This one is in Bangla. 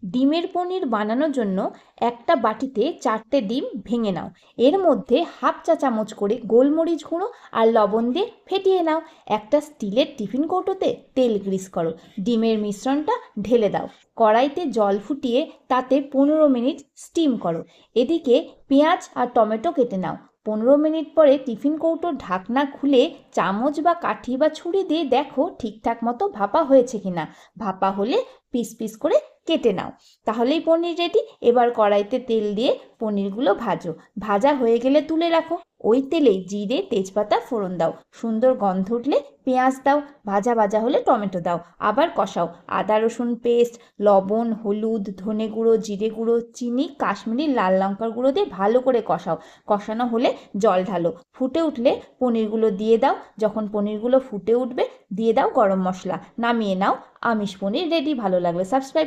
ডিমের পনির বানানোর জন্য একটা বাটিতে 4টে ডিম ভেঙে নাও। এর মধ্যে হাফ চা চামচ করে গোলমরিচ গুঁড়ো আর লবণ দিয়ে ফেটিয়ে নাও। একটা স্টিলের টিফিন কৌটোতে তেল গ্রিস করো, ডিমের মিশ্রণটা ঢেলে দাও, কড়াইতে জল ফুটিয়ে তাতে 15 মিনিট স্টিম করো। এদিকে পেঁয়াজ আর টমেটো কেটে নাও। 15 মিনিট পরে টিফিন কৌটোর ঢাকনা খুলে চামচ বা কাঠি বা ছুরি দিয়ে দেখো ঠিকঠাক মতো ভাপা হয়েছে কিনা। ভাপা হলে পিস পিস করে কেটে নাও। তাহলেই পনির রেডি। এবার কড়াইতে তেল দিয়ে পনিরগুলো ভাজো। ভাজা হয়ে গেলে তুলে রাখো। ওই তেলে জিরে তেজপাতা ফোড়ন দাও। সুন্দর গন্ধ উঠলে পেঁয়াজ দাও। ভাজা ভাজা হলে টমেটো দাও। আবার কষাও। আদা রসুন পেস্ট, লবণ, হলুদ, ধনে গুঁড়ো, জিরে গুঁড়ো, চিনি, কাশ্মীরি লাল লঙ্কার গুঁড়ো দিয়ে ভালো করে কষাও। কষানো হলে জল ঢালো। ফুটে উঠলে পনিরগুলো দিয়ে দাও। যখন পনিরগুলো ফুটে উঠবে দিয়ে দাও গরম মশলা। নামিয়ে নাও। আমিষ পনির রেডি। ভালো লাগলে সাবস্ক্রাইব